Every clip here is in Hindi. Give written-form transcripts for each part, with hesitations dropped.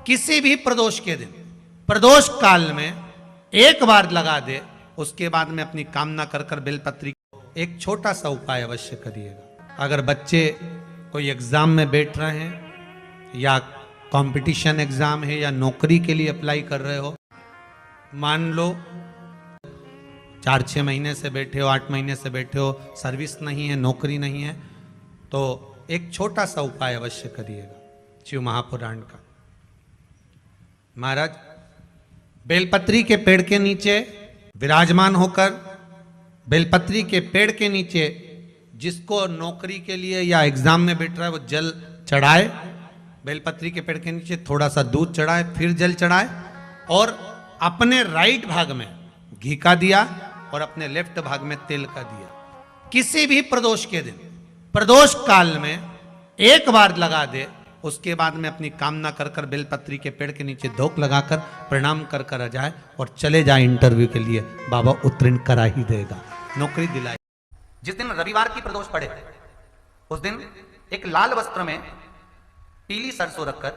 किसी भी प्रदोष के दिन, प्रदोष काल में एक बार लगा दे, उसके बाद में अपनी कामना कर कर बेलपत्री एक छोटा सा उपाय अवश्य करिएगा। अगर बच्चे कोई एग्जाम में बैठ रहे हैं या कंपटीशन एग्जाम है या नौकरी के लिए अप्लाई कर रहे हो, मान लो 4-6 महीने से बैठे हो, 8 महीने से बैठे हो, सर्विस नहीं है, नौकरी नहीं है, तो एक छोटा सा उपाय अवश्य करिएगा शिव महापुराण का। महाराज बेलपत्री के पेड़ के नीचे विराजमान होकर, बेलपत्री के पेड़ के नीचे जिसको नौकरी के लिए या एग्जाम में बैठ रहा है वो जल चढ़ाए, बेलपत्री के पेड़ के नीचे थोड़ा सा दूध चढ़ाए, फिर जल चढ़ाए और अपने राइट भाग में घी का दिया और अपने लेफ्ट भाग में तेल का दिया। किसी भी प्रदोष के दिन, प्रदोष काल में एक बार लगा दे, उसके बाद में अपनी कामना कर कर बेलपत्री के पेड़ के नीचे धोख लगाकर प्रणाम कर कर आ जाए और चले जाए इंटरव्यू के लिए, बाबा उत्तीर्ण करा ही देगा, नौकरी दिलाए। जिस दिन रविवार की प्रदोष पड़े उस दिन एक लाल वस्त्र में पीली सरसों रखकर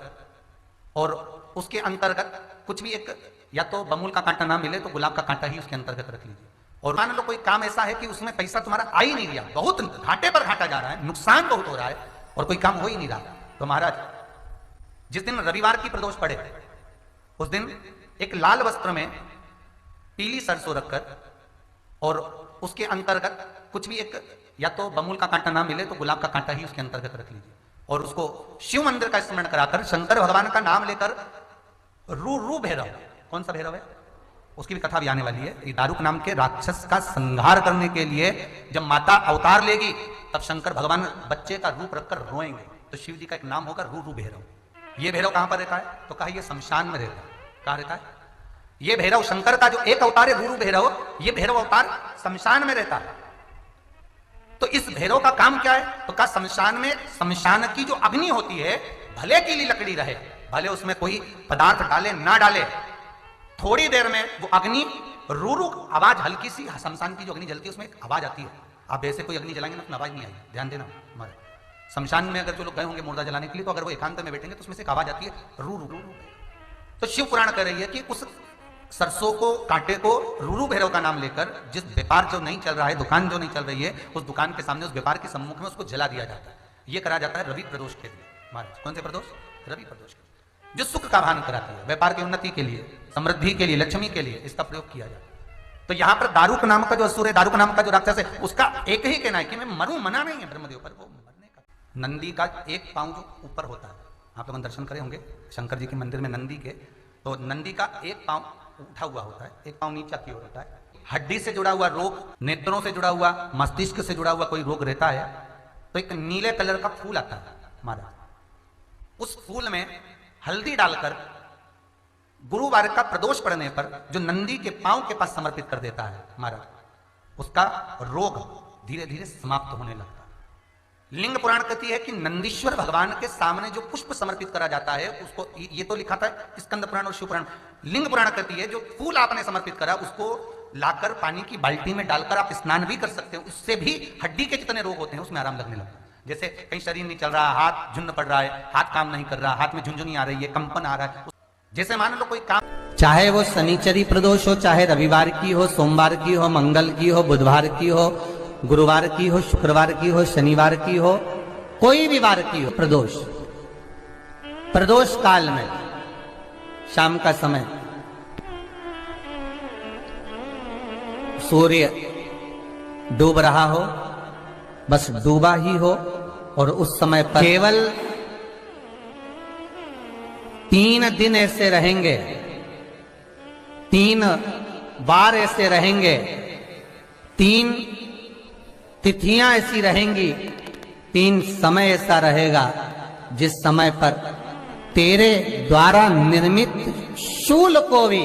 और उसके अंतर्गत कुछ भी एक, या तो बमूल का कांटा ना मिले तो गुलाब का कांटा ही उसके अंतर्गत रख लीजिए। और मान लो कोई काम ऐसा है कि उसमें पैसा तुम्हारा आ ही नहीं रहा, बहुत घाटे पर घाटा जा रहा है, नुकसान बहुत हो रहा है और कोई काम हो ही नहीं रहा, तो महाराज जिस दिन रविवार की प्रदोष पड़े उस दिन एक लाल वस्त्र में पीली सरसों रखकर और उसके अंतर्गत कुछ भी एक, या तो बमूल का कांटा ना मिले तो गुलाब का कांटा ही उसके अंतर्गत रख लीजिए और उसको शिव मंदिर का स्मरण कराकर शंकर भगवान का नाम लेकर रू भैरव, कौन सा भैरव है उसकी भी कथा भी आने वाली है। ये दारुक नाम के राक्षस का संहार करने के लिए जब माता अवतार लेगी तब शंकर भगवान बच्चे का रूप रखकर रोएंगे, तो शिव जी का एक नाम होगा रू भैरव। ये भैरव कहां पर रहता है तो कहा ये शमशान में रहता है। कहां रहता है ये भैरव? शंकर का जो एक अवतार है रू भैरव, ये भैरव अवतार शमशान में रहता है। तो इस भैरव का काम क्या है तो कहा शमशान में, शमशान की जो अग्नि होती है भले की लकड़ी रहे, भले उसमें कोई पदार्थ डाले ना डाले, थोड़ी देर में वो अग्नि रू आवाज, हल्की सी शमशान की जो अग्नि जलती है उसमें एक आवाज आती है। आप वैसे कोई अग्नि जलाएंगे ना तो आवाज नहीं आएगी, ध्यान देना। हमारे शमशान में अगर जो लोग गए होंगे मुर्दा जलाने के लिए, तो अगर वो एकांत में बैठेंगे तो उसमें से एक आवाज आती है रू रू। तो शिव पुराण कह रही है कि उस सरसों को, कांटे को रू भैरव का नाम लेकर जिस व्यापार जो नहीं चल रहा है, दुकान जो नहीं चल रही है, उस दुकान के सामने, उस व्यापार के सम्मुख में उसको जला दिया जाता है। ये करा जाता है रवि प्रदोष के दिन। महाराज कौन से प्रदोष? रवि प्रदोष के, जो सुख का भान कराती है, व्यापार की उन्नति के लिए, समृद्धि के लिए, लक्ष्मी के लिए इसका प्रयोग किया जाता है। तो यहां पर दारुक नाम का जो असुर है, दारुक नाम का जो राक्षस है, उसका एक ही कहना है कि मैं मरूं, मना नहीं है ब्रह्मदेव पर, वो मरने का। नंदी का एक पांव जो ऊपर होता है, आप लोग दर्शन करे होंगे शंकर जी के मंदिर में नंदी के, तो नंदी का एक पांव उठा हुआ होता है, एक पांव नीचा की ओर होता है। हड्डी से जुड़ा हुआ रोग, नेत्रों से जुड़ा हुआ, मस्तिष्क से जुड़ा हुआ कोई रोग रहता है तो एक नीले कलर का फूल आता है महाराज, उस फूल में हल्दी डालकर गुरुवार का प्रदोष पड़ने पर जो नंदी के पांव के पास समर्पित कर देता है महाराज, उसका रोग धीरे धीरे समाप्त होने लगता है। लिंग पुराण कहती है कि नंदीश्वर भगवान के सामने जो पुष्प समर्पित करा जाता है उसको, ये तो लिखा था स्कंद पुराण और शिव पुराण, लिंग पुराण कहती है जो फूल आपने समर्पित करा उसको लाकर पानी की बाल्टी में डालकर आप स्नान भी कर सकते हो, उससे भी हड्डी के जितने रोग होते हैं उसमें आराम लगने लगता है। जैसे कहीं शरीर नहीं चल रहा, हाथ झुन्न पड़ रहा है, हाथ काम नहीं कर रहा, हाथ में झुंझुनी आ रही है, कंपन आ रहा है, जैसे मान लो कोई काम, चाहे वो शनिचरी प्रदोष हो, चाहे रविवार की हो, सोमवार की हो, मंगल की हो, बुधवार की हो, गुरुवार की हो, शुक्रवार की हो, शनिवार की हो, कोई भी वार की हो, प्रदोष, प्रदोष काल में शाम का समय सूर्य डूब रहा हो, बस डूबा ही हो, और उस समय पर केवल 3 दिन ऐसे रहेंगे, 3 बार ऐसे रहेंगे, 3 तिथियां ऐसी रहेंगी, 3 समय ऐसा रहेगा जिस समय पर तेरे द्वारा निर्मित शूल को भी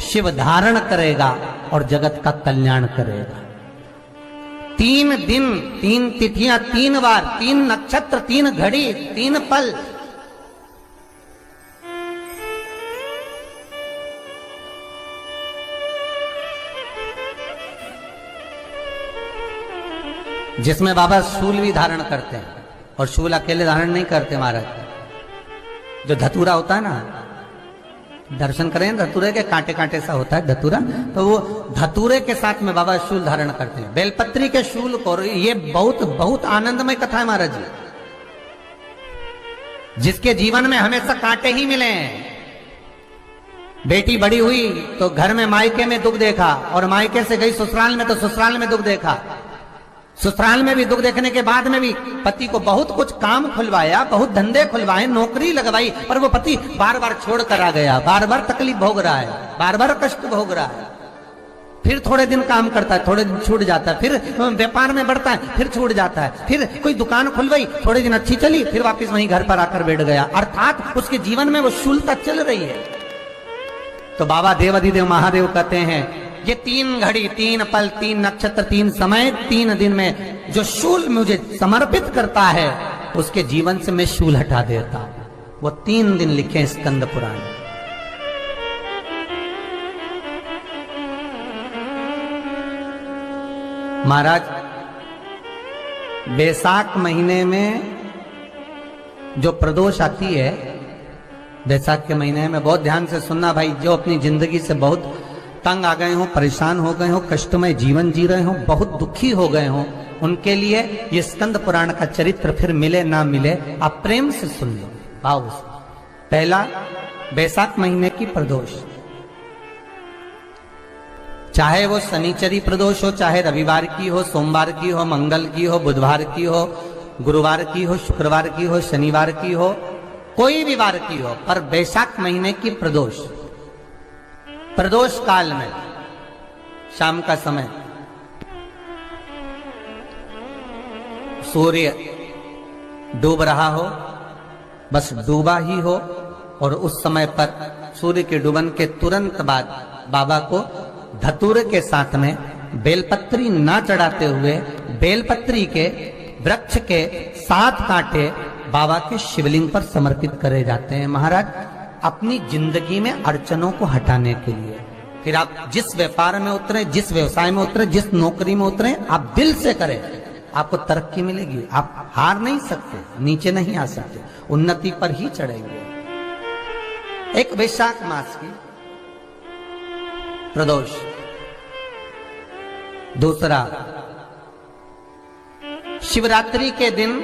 शिव धारण करेगा और जगत का कल्याण करेगा। 3 दिन, 3 तिथियां, 3 बार, 3 नक्षत्र, 3 घड़ी, 3 पल, जिसमें बाबा शूल भी धारण करते हैं, और शूल अकेले धारण नहीं करते महाराज, जो धतूरा होता है ना, दर्शन करें धतूरे के, कांटे कांटे सा होता है धतूरा, तो वो धतूरे के साथ में बाबा शूल धारण करते हैं। बेलपत्री के शूल को, ये बहुत बहुत आनंदमय कथा है महाराज जी, जिसके जीवन में हमेशा कांटे ही मिले हैं। बेटी बड़ी हुई तो घर में मायके में दुख देखा, और मायके से गई ससुराल में तो ससुराल में दुख देखा। ससुराल में भी दुख देखने के बाद में भी पति को बहुत कुछ काम खुलवाया, बहुत धंधे खुलवाए, नौकरी लगवाई, पर वो पति बार बार छोड़ कर आ गया, बार बार तकलीफ भोग रहा है, बार बार कष्ट भोग रहा है। फिर थोड़े दिन काम करता है, थोड़े दिन छूट जाता है, फिर व्यापार में बढ़ता है, फिर छूट जाता है, फिर कोई दुकान खुलवाई, थोड़े दिन अच्छी चली, फिर वापस वहीं घर पर आकर बैठ गया। अर्थात उसके जीवन में वो शूलता चल रही है। तो बाबा देवाधिदेव महादेव कहते हैं, ये 3 घड़ी, 3 पल, 3 नक्षत्र, 3 समय, 3 दिन में जो शूल मुझे समर्पित करता है, उसके जीवन से मैं शूल हटा देता हूं। वो 3 दिन लिखे स्कंद पुराण। महाराज, बैसाख महीने में जो प्रदोष आती है, बैसाख के महीने में बहुत ध्यान से सुनना भाई, जो अपनी जिंदगी से बहुत तंग आ गए हो, परेशान हो गए हो, कष्टमय जीवन जी रहे हो, बहुत दुखी हो गए हो, उनके लिए ये स्कंद पुराण का चरित्र फिर मिले ना मिले, आप प्रेम से सुन लो भाव से। पहला, बैसाख महीने की प्रदोष, चाहे वो शनिचरी प्रदोष हो, चाहे रविवार की हो, सोमवार की हो, मंगल की हो, बुधवार की हो, गुरुवार की हो, शुक्रवार की हो, शनिवार की हो, कोई भी वार की हो, पर बैसाख महीने की प्रदोष, प्रदोष काल में शाम का समय सूर्य डूब रहा हो, बस डूबा ही हो, और उस समय पर सूर्य के डूबन के तुरंत बाद बाबा को धतूरे के साथ में बेलपत्री ना चढ़ाते हुए, बेलपत्री के वृक्ष के 7 कांटे बाबा के शिवलिंग पर समर्पित करे जाते हैं महाराज, अपनी जिंदगी में अड़चनों को हटाने के लिए। फिर आप जिस व्यापार में उतरे, जिस व्यवसाय में उतरे, जिस नौकरी में उतरे, आप दिल से करें, आपको तरक्की मिलेगी। आप हार नहीं सकते, नीचे नहीं आ सकते, उन्नति पर ही चढ़ेंगे। एक वैशाख मास की प्रदोष, दूसरा शिवरात्रि के दिन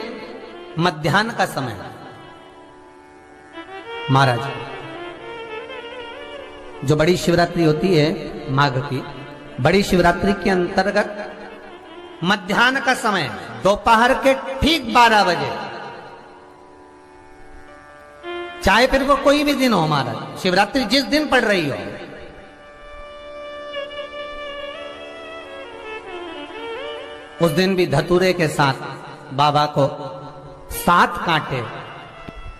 मध्याह्न का समय महाराज, जो बड़ी शिवरात्रि होती है माघ की, बड़ी शिवरात्रि के अंतर्गत मध्याह्न का समय, दोपहर के ठीक 12 बजे, चाहे फिर वो कोई भी दिन हो महाराज, शिवरात्रि जिस दिन पड़ रही हो, उस दिन भी धतूरे के साथ बाबा को 7 कांटे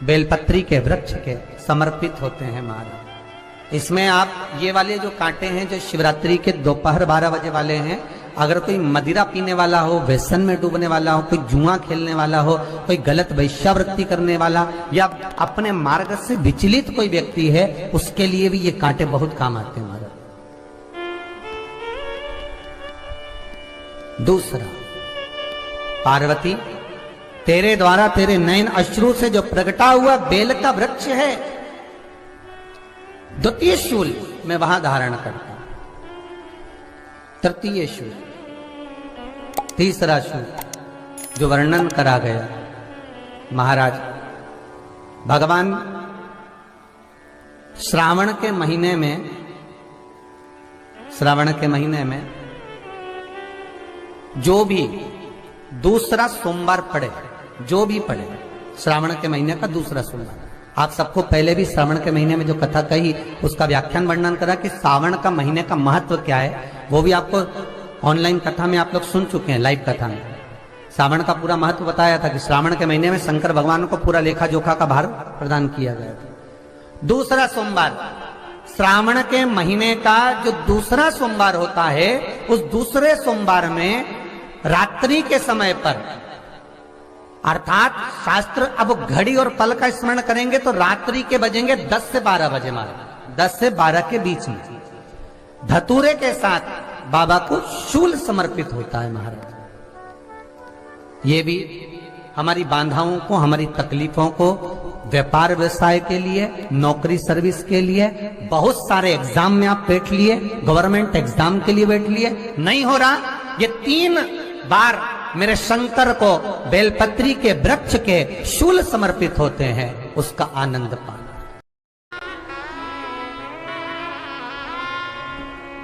बेलपत्री के वृक्ष के समर्पित होते हैं महाराज। इसमें आप ये वाले जो कांटे हैं, जो शिवरात्रि के दोपहर 12 बजे वाले हैं, अगर कोई मदिरा पीने वाला हो, व्यसन में डूबने वाला हो, कोई जुआ खेलने वाला हो, कोई गलत वैश्यावृत्ति करने वाला, या अपने मार्ग से विचलित कोई व्यक्ति है, उसके लिए भी ये कांटे बहुत काम आते हैं महाराज। दूसरा, पार्वती, तेरे द्वारा तेरे नयन अश्रु से जो प्रगटा हुआ बेल का वृक्ष है, द्वितीय शूल मैं वहां धारण करता हूं, तृतीय शूल, तीसरा शूल जो वर्णन करा गया महाराज, भगवान श्रावण के महीने में जो भी दूसरा सोमवार पड़े, जो भी पड़े, श्रावण के महीने का दूसरा सोमवार, आप सबको पहले भी श्रावण के महीने में जो कथा कही उसका व्याख्यान वर्णन करा कि श्रावण का महीने का महत्व क्या है, वो भी आपको ऑनलाइन कथा में आप लोग सुन चुके हैं, लाइव कथा में श्रावण का पूरा महत्व बताया था कि श्रावण के महीने में शंकर भगवान को पूरा लेखा जोखा का भार प्रदान किया गया था। दूसरा सोमवार, श्रावण के महीने का जो दूसरा सोमवार होता है, उस दूसरे सोमवार में रात्रि के समय पर, अर्थात शास्त्र अब घड़ी और पल का स्मरण करेंगे तो रात्रि के बजेंगे 10 से 12 बजे मारे, 10 से 12 के बीच में धतूरे के साथ बाबा को शूल समर्पित होता है महाराज। ये भी हमारी बाधाओं को, हमारी तकलीफों को व्यापार व्यवसाय के लिए, नौकरी सर्विस के लिए, बहुत सारे एग्जाम में आप बैठ लिए, गवर्नमेंट एग्जाम के लिए बैठ लिए, नहीं हो रहा, ये 3 बार मेरे शंकर को बेलपत्री के वृक्ष के शूल समर्पित होते हैं, उसका आनंद पाना।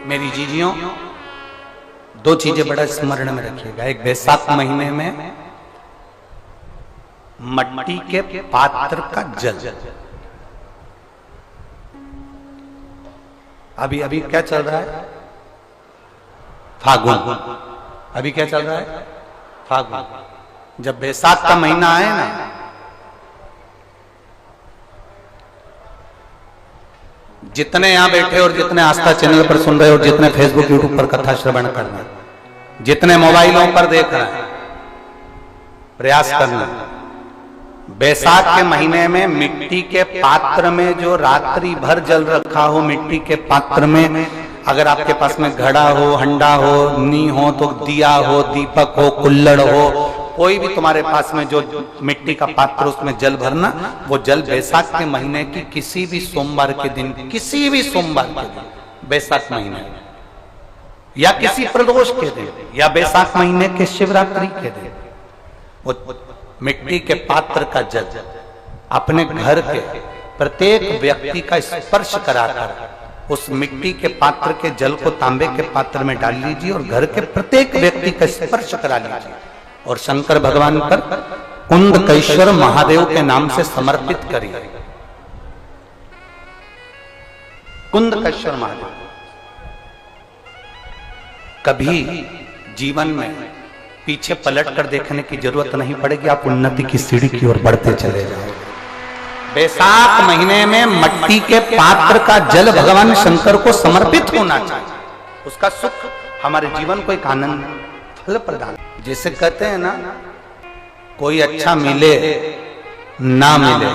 मेरी जीजियों, 2 चीजें बड़ा स्मरण में रखिएगा। एक, बैसाख महीने में मट्टी के पात्र का जल, अभी क्या चल रहा है? फागुन। अभी क्या चल रहा है? फागुन। जब बैसाख का महीना आए ना, जितने यहां बैठे और जितने आस्था चैनल पर सुन रहे हो, जितने फेसबुक यूट्यूब पर कथा श्रवण कर रहे हैं, जितने मोबाइलों पर देख रहे हैं, प्रयास करना, बैसाख के महीने में मिट्टी के पात्र में जो रात्रि भर जल रखा हो, मिट्टी के पात्र में, अगर आपके पास में घड़ा हो, हंडा हो, नी हो, तो दिया हो, दीपक हो, कुल्लड़ हो, कोई भी तुम्हारे पास में जो मिट्टी का पात्र, उसमें जल भरना। वो जल बैसाख के महीने की किसी भी सोमवार के दिन, किसी भी सोमवार के दिन, बैसाख महीने में, या किसी प्रदोष के दिन, या बैसाख महीने के शिवरात्रि के दिन, वो मिट्टी के पात्र का जल अपने घर के प्रत्येक व्यक्ति का स्पर्श कराकर उस मिट्टी के पात्र के जल को तांबे के पात्र में डाल लीजिए और घर के प्रत्येक व्यक्ति का स्पर्श करा लीजिए और शंकर भगवान पर कुंदकेश्वर महादेव के नाम से समर्पित करिए। कुंदकेश्वर महादेव। कभी जीवन में पीछे पलट कर देखने की जरूरत नहीं पड़ेगी, आप उन्नति की सीढ़ी की ओर बढ़ते चले जाओगे। बैसाख महीने में मट्टी के पात्र का जल भगवान शंकर को समर्पित होना चाहिए, उसका सुख हमारे जीवन को एक आनंद फल प्रदान। जैसे कहते हैं ना, कोई अच्छा मिले ना मिले,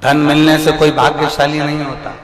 धन मिलने से कोई भाग्यशाली नहीं होता,